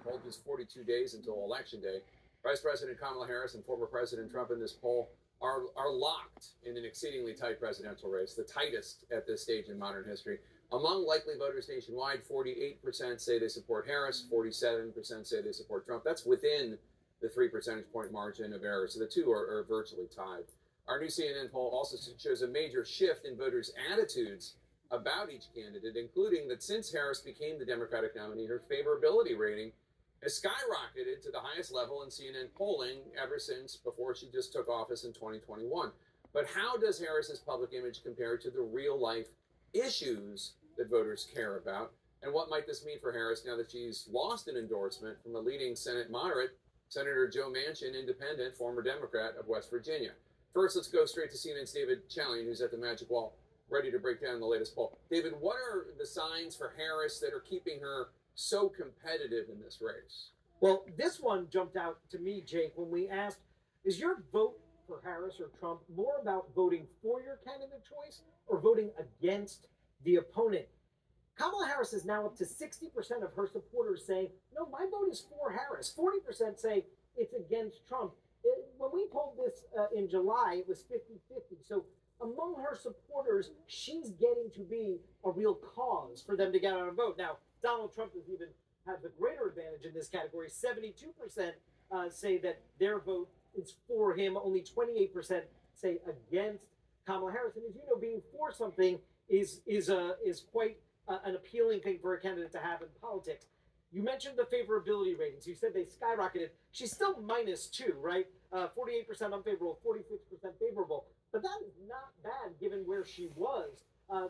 poll, just 42 days until Election Day. Vice President Kamala Harris and former President Trump in this poll are locked in an exceedingly tight presidential race, the tightest at this stage in modern history. Among likely voters nationwide, 48% say they support Harris, 47% say they support Trump. That's within the 3 percentage point margin of error. So the two are virtually tied. Our new CNN poll also shows a major shift in voters' attitudes about each candidate, including that since Harris became the Democratic nominee, her favorability rating has skyrocketed to the highest level in CNN polling ever since before she just took office in 2021. But how does Harris's public image compare to the real life issues that voters care about? And what might this mean for Harris now that she's lost an endorsement from a leading Senate moderate, Senator Joe Manchin, independent, former Democrat of West Virginia? First, let's go straight to CNN's David Chalian, who's at the Magic Wall, ready to break down the latest poll. David, what are the signs for Harris that are keeping her so competitive in this race? Well, this one jumped out to me, Jake, when we asked, is your vote for Harris or Trump more about voting for your candidate choice or voting against the opponent? Kamala Harris is now up to 60% of her supporters saying, no, my vote is for Harris. 40% say it's against Trump. When we polled this in July, it was 50-50. So among her supporters, she's getting to be a real cause for them to get out and vote. Now, Donald Trump has a greater advantage in this category. 72% say that their vote is for him. Only 28% say against Kamala Harris. And as you know, being for something is quite an appealing thing for a candidate to have in politics. You mentioned the favorability ratings. You said they skyrocketed. She's still -2, right? 48% unfavorable, 46% favorable. But that is not bad given where she was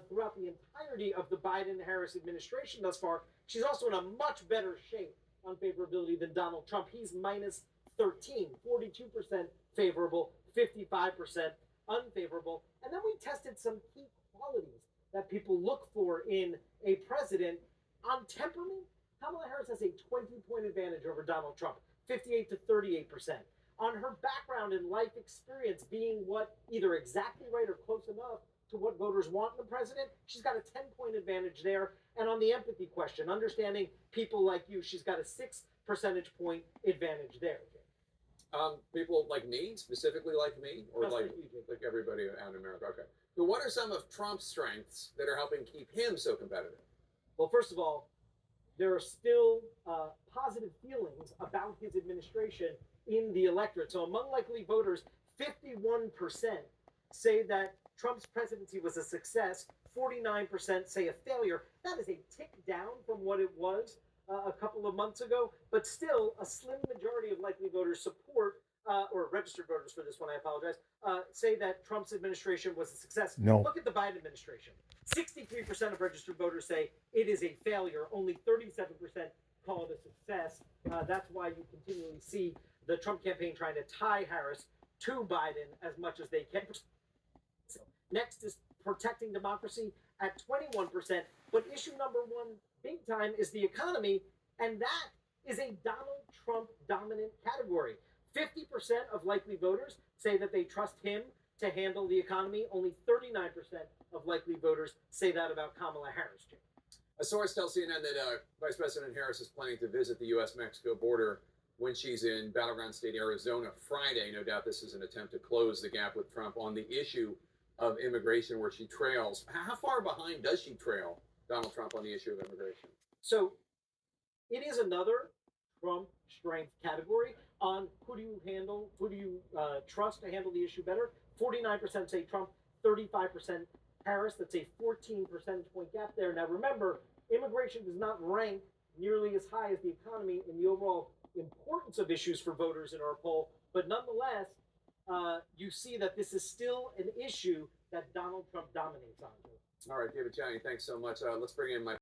throughout the entirety of the Biden-Harris administration thus far. She's also in a much better shape on favorability than Donald Trump. He's -13, 42% favorable, 55% unfavorable. And then we tested some key qualities that people look for in a president. On temperament, Kamala Harris has a 20-point advantage over Donald Trump, 58 to 38%. On her background and life experience being what either exactly right or close enough to what voters want in the president, she's got a 10-point advantage there. And on the empathy question, understanding people like you, she's got a 6 percentage point advantage there. People like me, specifically like me, or like everybody out in America? Okay. So what are some of Trump's strengths that are helping keep him so competitive? Well, first of all, there are still positive feelings about his administration in the electorate. So among likely voters, 51% say that Trump's presidency was a success. 49% say a failure. That is a tick down from what it was a couple of months ago, but still a slim majority of likely voters support, or registered voters for this one, I apologize, say that Trump's administration was a success. No. Look at the Biden administration. 63% of registered voters say it is a failure. Only 37% call it a success. That's why you continually see the Trump campaign trying to tie Harris to Biden as much as they can. Next is protecting democracy at 21%. But issue number one, big time, is the economy. And that is a Donald Trump dominant category. 50% of likely voters say that they trust him to handle the economy. Only 39% of likely voters say that about Kamala Harris. A source tells CNN that Vice President Harris is planning to visit the U.S.-Mexico border when she's in battleground state Arizona Friday. No doubt this is an attempt to close the gap with Trump on the issue of immigration, where she trails. How far behind does she trail Donald Trump on the issue of immigration? So it is another Trump strength category on who do you trust to handle the issue better. 49% say Trump, 35% Harris. That's a 14 percentage point gap there. Now remember, immigration does not rank nearly as high as the economy in the overall importance of issues for voters in our poll, but nonetheless, you see that this is still an issue that Donald Trump dominates on. All right, David Chalian, thanks so much. Let's bring in my